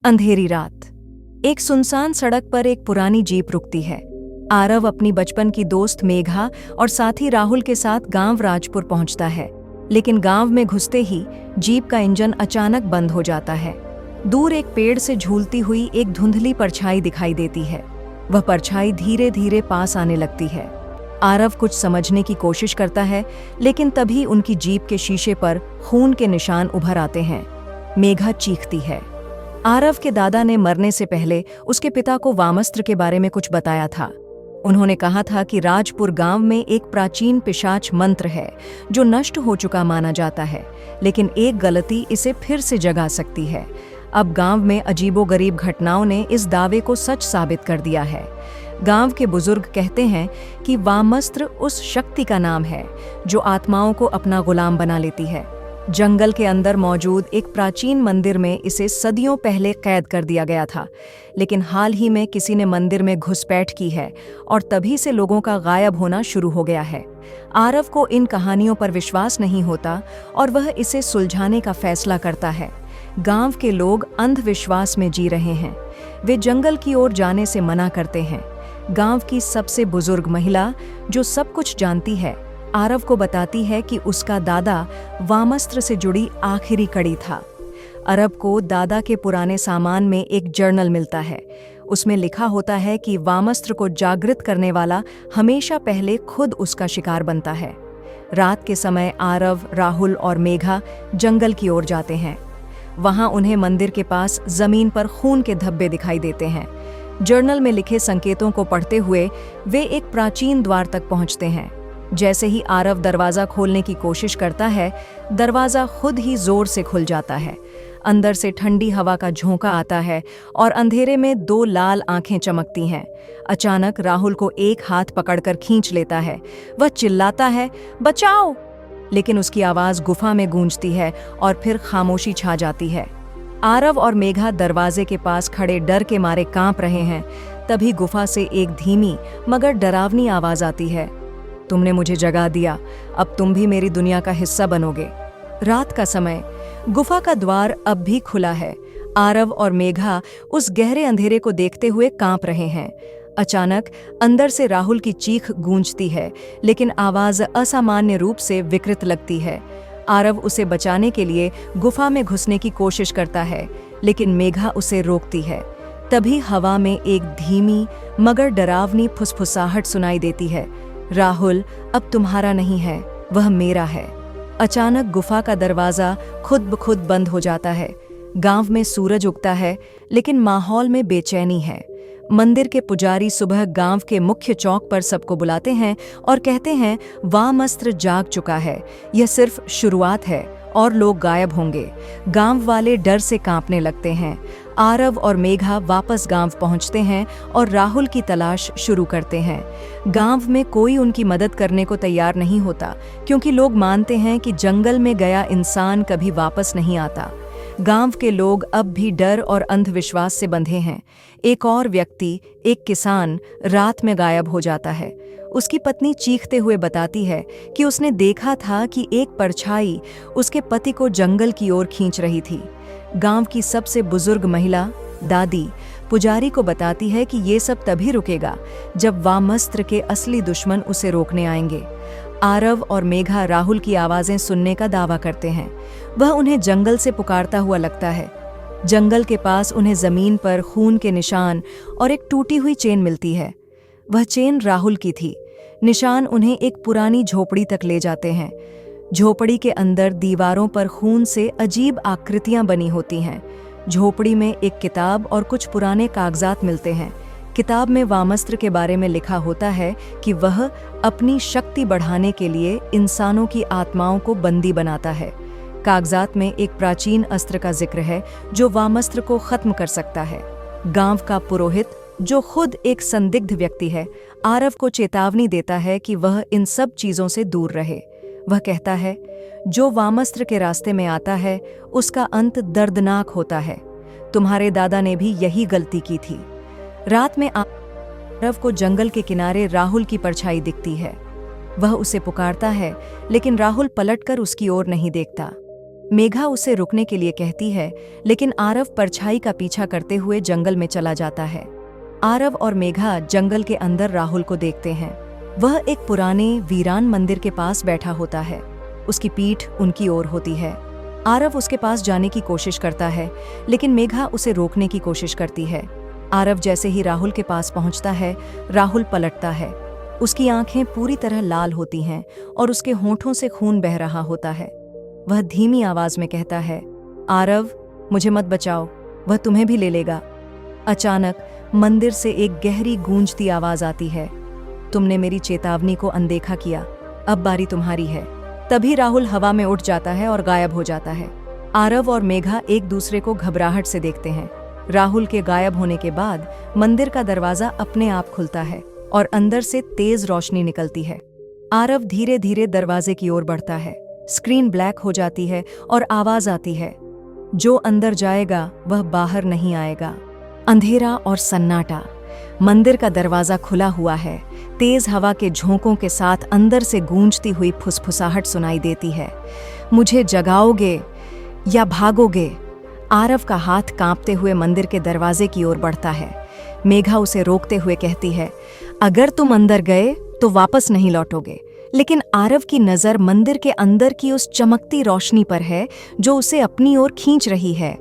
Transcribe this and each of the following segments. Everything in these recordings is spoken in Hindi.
अंधेरी रात। एक सुनसान सड़क पर एक पुरानी जीप रुकती है। आरव अपनी बचपन की दोस्त मेघा और साथी राहुल के साथ गांव राजपुर पहुंचता है, लेकिन गांव में घुसते ही जीप का इंजन अचानक बंद हो जाता है। दूर एक पेड़ से झूलती हुई एक धुंधली परछाई दिखाई देती है। वह परछाई धीरे धीरे पास आने लगती है। आरव कुछ समझने की कोशिश करता है, लेकिन तभी उनकी जीप के शीशे पर खून के निशान उभर आते हैं। मेघा चीखती है। आरव के दादा ने मरने से पहले उसके पिता को वामस्त्र के बारे में कुछ बताया था। उन्होंने कहा था कि राजपुर गांव में एक प्राचीन पिशाच मंत्र है जो नष्ट हो चुका माना जाता है, लेकिन एक गलती इसे फिर से जगा सकती है। अब गांव में अजीबोगरीब घटनाओं ने इस दावे को सच साबित कर दिया है। गांव के बुजुर्ग कहते हैं कि वामस्त्र उस शक्ति का नाम है जो आत्माओं को अपना गुलाम बना लेती है। जंगल के अंदर मौजूद एक प्राचीन मंदिर में इसे सदियों पहले कैद कर दिया गया था, लेकिन हाल ही में किसी ने मंदिर में घुसपैठ की है और तभी से लोगों का गायब होना शुरू हो गया है। आरव को इन कहानियों पर विश्वास नहीं होता और वह इसे सुलझाने का फैसला करता है। गांव के लोग अंधविश्वास में जी रहे हैं। वे जंगल की ओर जाने से मना करते हैं। गांव की सबसे बुजुर्ग महिला, जो सब कुछ जानती है, आरव को बताती है कि उसका दादा वामस्त्र से जुड़ी आखिरी कड़ी था। आरव को दादा के पुराने सामान में एक जर्नल मिलता है। उसमें लिखा होता है कि वामस्त्र को जागृत करने वाला हमेशा पहले खुद उसका शिकार बनता है। रात के समय आरव, राहुल और मेघा जंगल की ओर जाते हैं। वहां उन्हें मंदिर के पास जमीन पर खून के धब्बे दिखाई देते हैं। जर्नल में लिखे संकेतों को पढ़ते हुए वे एक प्राचीन द्वार तक पहुंचते हैं। जैसे ही आरव दरवाजा खोलने की कोशिश करता है, दरवाजा खुद ही जोर से खुल जाता है। अंदर से ठंडी हवा का झोंका आता है और अंधेरे में दो लाल आंखें चमकती हैं। अचानक राहुल को एक हाथ पकड़कर खींच लेता है। वह चिल्लाता है, बचाओ! लेकिन उसकी आवाज गुफा में गूंजती है और फिर खामोशी छा जाती है। आरव और मेघा दरवाजे के पास खड़े डर के मारे कांप रहे हैं। तभी गुफा से एक धीमी मगर डरावनी आवाज आती है, तुमने मुझे जगा दिया, अब तुम भी मेरी दुनिया का हिस्सा बनोगे। रात का समय, गुफा का द्वार अब भी खुला है। आरव और मेघा उस गहरे अंधेरे को देखते हुए कांप रहे हैं। अचानक अंदर से राहुल की चीख गूंजती है, लेकिन आवाज असामान्य रूप से विकृत लगती है। आरव उसे बचाने के लिए गुफा में घुसने की कोशिश करता है, लेकिन मेघा उसे रोकती है। तभी हवा में एक धीमी मगर डरावनी फुसफुसाहट सुनाई देती है, राहुल, अब तुम्हारा नहीं है, वह मेरा है। अचानक गुफा का दरवाजा खुद ब खुद बंद हो जाता है। गांव में सूरज उगता है, लेकिन माहौल में बेचैनी है। मंदिर के पुजारी सुबह गांव के मुख्य चौक पर सबको बुलाते हैं और कहते हैं, वामस्त्र जाग चुका है, यह सिर्फ शुरुआत है और लोग गायब होंगे। गांव वाले डर से कांपने लगते हैं। आरव और मेघा वापस गांव पहुंचते हैं और राहुल की तलाश शुरू करते हैं। गांव में कोई उनकी मदद करने को तैयार नहीं होता, क्योंकि लोग मानते हैं कि जंगल में गया इंसान कभी वापस नहीं आता। गांव के लोग अब भी डर और अंधविश्वास से बंधे हैं। एक और व्यक्ति, एक किसान, रात में गायब हो जाता है। उसकी पत्नी चीखते हुए बताती है कि उसने देखा था कि एक परछाई उसके पति को जंगल की ओर खींच रही थी। गांव की सबसे बुजुर्ग महिला, दादी, पुजारी को बताती है कि ये सब तभी रुकेगा जब वामस्त्र के असली दुश्मन उसे रोकने आएंगे। आरव और मेघा राहुल की आवाजें सुनने का दावा करते हैं। वह उन्हें जंगल से पुकारता हुआ लगता है। जंगल के पास उन्हें जमीन पर खून के निशान और एक टूटी हुई चेन मिलती है। वह चेन राहुल की थी। निशान उन्हें एक पुरानी झोपड़ी तक ले जाते हैं। झोपड़ी के अंदर दीवारों पर खून से अजीब आकृतियां बनी होती हैं। झोपड़ी में एक किताब और कुछ पुराने कागजात मिलते हैं। किताब में वामस्त्र के बारे में लिखा होता है कि वह अपनी शक्ति बढ़ाने के लिए इंसानों की आत्माओं को बंदी बनाता है। कागजात में एक प्राचीन अस्त्र का जिक्र है जो वामस्त्र को खत्म कर सकता है। गांव का पुरोहित, जो खुद एक संदिग्ध व्यक्ति है, आरव को चेतावनी देता है कि वह इन सब चीजों से दूर रहे। वह कहता है, जो वामस्त्र के रास्ते में आता है उसका अंत दर्दनाक होता है। तुम्हारे दादा ने भी यही गलती की थी। रात में आरव को जंगल के किनारे राहुल की परछाई दिखती है। वह उसे पुकारता है, लेकिन राहुल पलटकर उसकी ओर नहीं देखता। मेघा उसे रुकने के लिए कहती है, लेकिन आरव परछाई का पीछा करते हुए जंगल में चला जाता है। आरव और मेघा जंगल के अंदर राहुल को देखते हैं। वह एक पुराने वीरान मंदिर के पास बैठा होता है। उसकी पीठ उनकी ओर होती है। आरव उसके पास जाने की कोशिश करता है, लेकिन मेघा उसे रोकने की कोशिश करती है। आरव जैसे ही राहुल के पास पहुंचता है, राहुल पलटता है। उसकी आंखें पूरी तरह लाल होती हैं और उसके होंठों से खून बह रहा होता है। वह धीमी आवाज में कहता है, आरव, मुझे मत बचाओ, वह तुम्हें भी ले लेगा। अचानक मंदिर से एक गहरी गूंजती आवाज आती है, तुमने मेरी चेतावनी को अनदेखा किया, अब बारी तुम्हारी है। तभी राहुल हवा में उठ जाता है और गायब हो जाता है। आरव और मेघा एक दूसरे को घबराहट से देखते हैं। राहुल के गायब होने के बाद मंदिर का दरवाजा अपने आप खुलता है और अंदर से तेज रोशनी निकलती है। आरव धीरे धीरे दरवाजे की ओर बढ़ता है। स्क्रीन ब्लैक हो जाती है और आवाज आती है, जो अंदर जाएगा वह बाहर नहीं आएगा। अंधेरा और सन्नाटा। मंदिर का दरवाजा खुला हुआ है। तेज हवा के झोंकों के साथ अंदर से गूंजती हुई फुसफुसाहट सुनाई देती है। मुझे जगाओगे या भागोगे? आरव का हाथ कांपते हुए मंदिर के दरवाजे की ओर बढ़ता है। मेघा उसे रोकते हुए कहती है, अगर तुम अंदर गए तो वापस नहीं लौटोगे। लेकिन आरव की नजर मंदिर के अंदर की उस चमकती रोशनी पर है जो उसे अपनी ओर खींच रही है।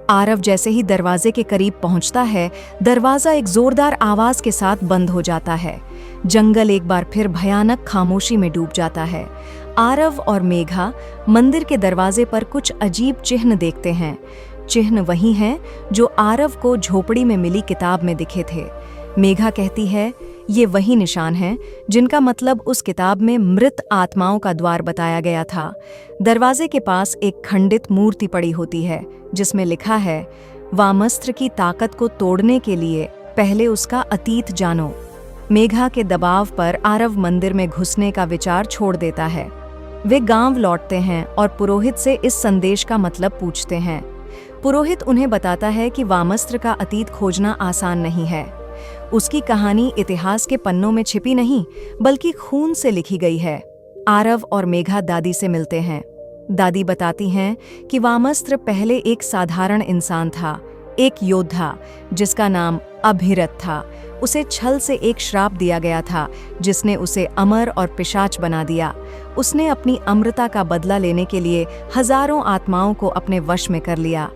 आरव जैसे ही दरवाजे के करीब पहुंचता है, दरवाजा एक जोरदार आवाज के साथ बंद हो जाता है। जंगल एक बार फिर भयानक खामोशी में डूब जाता है। आरव और मेघा मंदिर के दरवाजे पर कुछ अजीब चिन्ह देखते हैं। चिन्ह वही हैं जो आरव को झोपड़ी में मिली किताब में दिखे थे। मेघा कहती है, ये वही निशान हैं जिनका मतलब उस किताब में मृत आत्माओं का द्वार बताया गया था। दरवाजे के पास एक खंडित मूर्ति पड़ी होती है जिसमें लिखा है, वामस्त्र की ताकत को तोड़ने के लिए पहले उसका अतीत जानो। मेघा के दबाव पर आरव मंदिर में घुसने का विचार छोड़ देता है। वे गांव लौटते हैं और पुरोहित से इस संदेश का मतलब पूछते हैं। पुरोहित उन्हें बताता है कि वामस्त्र का अतीत खोजना आसान नहीं है। उसकी कहानी इतिहास के पन्नों में छिपी नहीं, बल्कि खून से लिखी गई है। आरव और मेघा दादी से मिलते हैं। दादी बताती हैं कि वामस्त्र पहले एक साधारण इंसान था, एक योद्धा जिसका नाम अभिरथ था। उसे छल से एक श्राप दिया गया था जिसने उसे अमर और पिशाच बना दिया। उसने अपनी अमरता का बदला लेने के लिए हजारों आत्माओं को अपने वश में कर लिया।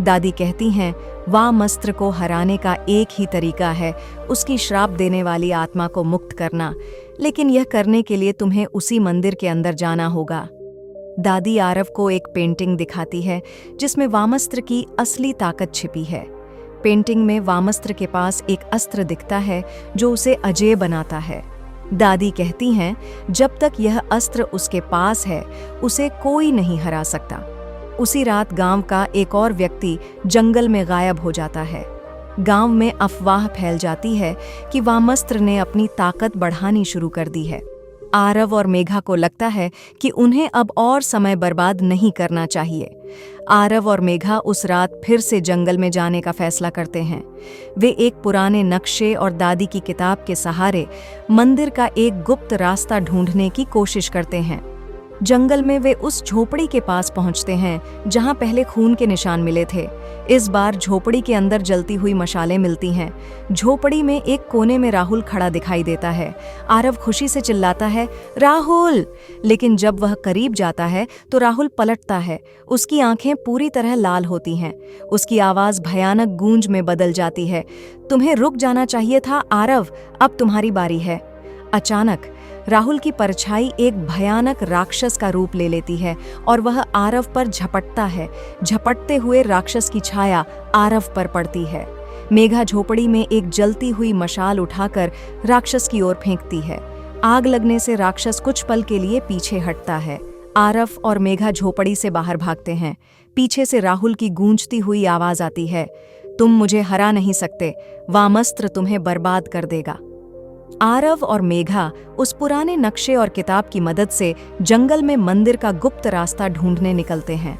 दादी कहती हैं, वामस्त्र को हराने का एक ही तरीका है, उसकी श्राप देने वाली आत्मा को मुक्त करना। लेकिन यह करने के लिए तुम्हें उसी मंदिर के अंदर जाना होगा। दादी आरव को एक पेंटिंग दिखाती है जिसमें वामस्त्र की असली ताकत छिपी है। पेंटिंग में वामस्त्र के पास एक अस्त्र दिखता है जो उसे अजेय बनाता है। दादी कहती हैं, जब तक यह अस्त्र उसके पास है, उसे कोई नहीं हरा सकता। उसी रात गांव का एक और व्यक्ति जंगल में गायब हो जाता है। गांव में अफवाह फैल जाती है कि वामस्त्र ने अपनी ताकत बढ़ानी शुरू कर दी है। आरव और मेघा को लगता है कि उन्हें अब और समय बर्बाद नहीं करना चाहिए। आरव और मेघा उस रात फिर से जंगल में जाने का फैसला करते हैं। वे एक पुराने नक्शे और दादी की किताब के सहारे मंदिर का एक गुप्त रास्ता ढूंढने की कोशिश करते हैं। जंगल में वे उस झोपड़ी के पास पहुंचते हैं जहां पहले खून के निशान मिले थे। इस बार झोपड़ी के अंदर जलती हुई मशालें मिलती हैं। झोपड़ी में एक कोने में राहुल खड़ा दिखाई देता है। आरव खुशी से चिल्लाता है, राहुल! लेकिन जब वह करीब जाता है तो राहुल पलटता है। उसकी आंखें पूरी तरह लाल होती हैं। उसकी आवाज भयानक गूंज में बदल जाती है, तुम्हें रुक जाना चाहिए था आरव, अब तुम्हारी बारी है। अचानक राहुल की परछाई एक भयानक राक्षस का रूप ले लेती है और वह आरव पर झपटता है। झपटते हुए राक्षस की छाया आरव पर पड़ती है। मेघा झोपड़ी में एक जलती हुई मशाल उठाकर राक्षस की ओर फेंकती है। आग लगने से राक्षस कुछ पल के लिए पीछे हटता है। आरव और मेघा झोपड़ी से बाहर भागते हैं। पीछे से राहुल की गूंजती हुई आवाज आती है, तुम मुझे हरा नहीं सकते, वामस्त्र तुम्हें बर्बाद कर देगा। आरव और मेघा उस पुराने नक्शे और किताब की मदद से जंगल में मंदिर का गुप्त रास्ता ढूंढने निकलते हैं।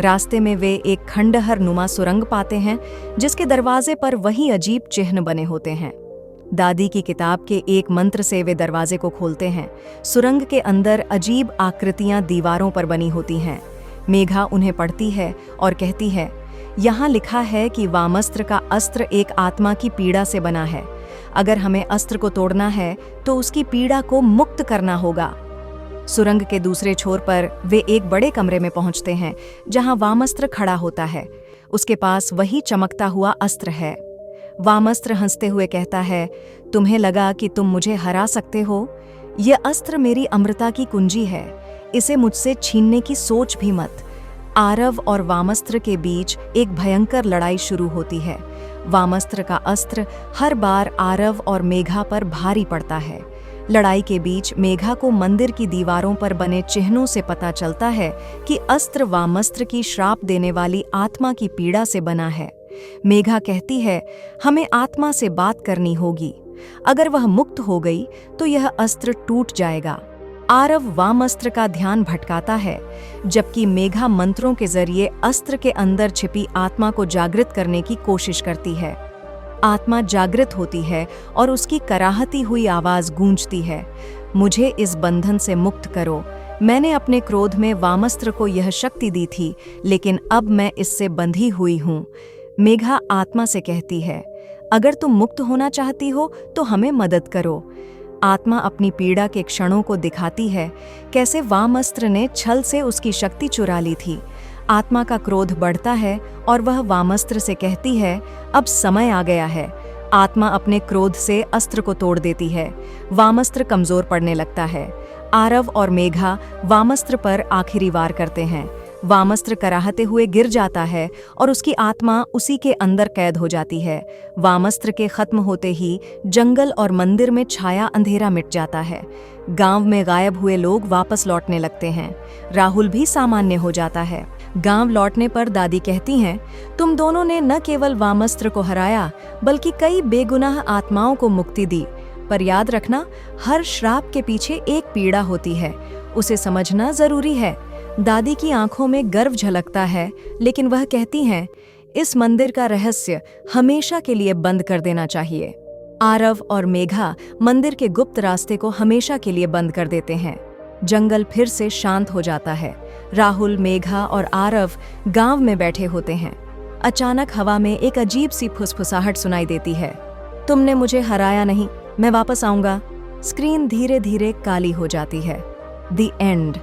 रास्ते में वे एक खंडहर नुमा सुरंग पाते हैं जिसके दरवाजे पर वही अजीब चिन्ह बने होते हैं। दादी की किताब के एक मंत्र से वे दरवाजे को खोलते हैं। सुरंग के अंदर अजीब आकृतियां दीवारों पर बनी होती हैं। मेघा उन्हें पढ़ती है और कहती है, यहाँ लिखा है कि वामस्त्र का अस्त्र एक आत्मा की पीड़ा से बना है। अगर हमें अस्त्र को तोड़ना है तो उसकी पीड़ा को मुक्त करना होगा। सुरंग के दूसरे छोर पर वे एक बड़े कमरे में पहुंचते हैं जहां वामस्त्र खड़ा होता है। उसके पास वही चमकता हुआ अस्त्र है। वामस्त्र हंसते हुए कहता है, तुम्हें लगा कि तुम मुझे हरा सकते हो? यह अस्त्र मेरी अमृता की कुंजी है, इसे मुझसे छीनने की सोच भी मत। आरव और वामस्त्र के बीच एक भयंकर लड़ाई शुरू होती है। वामस्त्र का अस्त्र हर बार आरव और मेघा पर भारी पड़ता है। लड़ाई के बीच मेघा को मंदिर की दीवारों पर बने चिन्हों से पता चलता है कि अस्त्र वामस्त्र की श्राप देने वाली आत्मा की पीड़ा से बना है। मेघा कहती है, हमें आत्मा से बात करनी होगी। अगर वह मुक्त हो गई तो यह अस्त्र टूट जाएगा। आरव वामस्त्र का ध्यान भटकाता है, जबकि मेघा मंत्रों के जरिए अस्त्र के अंदर छिपी आत्मा को जागृत करने की कोशिश करती है। आत्मा जागृत होती है और उसकी कराहती हुई आवाज गूंजती है, मुझे इस बंधन से मुक्त करो। मैंने अपने क्रोध में वामस्त्र को यह शक्ति दी थी, लेकिन अब मैं इससे बंधी हुई हूँ। मेघा आत्मा से कहती है, अगर तुम मुक्त होना चाहती हो तो हमें मदद करो। आत्मा अपनी पीड़ा के क्षणों को दिखाती है, कैसे वामस्त्र ने छल से उसकी शक्ति चुरा ली थी। आत्मा का क्रोध बढ़ता है और वह वामस्त्र से कहती है, अब समय आ गया है। आत्मा अपने क्रोध से अस्त्र को तोड़ देती है। वामस्त्र कमजोर पड़ने लगता है। आरव और मेघा वामस्त्र पर आखिरी वार करते हैं। वामस्त्र कराहते हुए गिर जाता है और उसकी आत्मा उसी के अंदर कैद हो जाती है। वामस्त्र के खत्म होते ही जंगल और मंदिर में छाया अंधेरा मिट जाता है। गांव में गायब हुए लोग वापस लौटने लगते हैं। राहुल भी सामान्य हो जाता है। गांव लौटने पर दादी कहती हैं, तुम दोनों ने न केवल वामस्त्र को हराया बल्कि कई बेगुनाह आत्माओं को मुक्ति दी। पर याद रखना, हर श्राप के पीछे एक पीड़ा होती है, उसे समझना जरूरी है। दादी की आंखों में गर्व झलकता है, लेकिन वह कहती हैं, इस मंदिर का रहस्य हमेशा के लिए बंद कर देना चाहिए। आरव और मेघा मंदिर के गुप्त रास्ते को हमेशा के लिए बंद कर देते हैं। जंगल फिर से शांत हो जाता है। राहुल, मेघा और आरव गांव में बैठे होते हैं। अचानक हवा में एक अजीब सी फुसफुसाहट सुनाई देती है, तुमने मुझे हराया नहीं, मैं वापस आऊंगा। स्क्रीन धीरे धीरे काली हो जाती है। The end.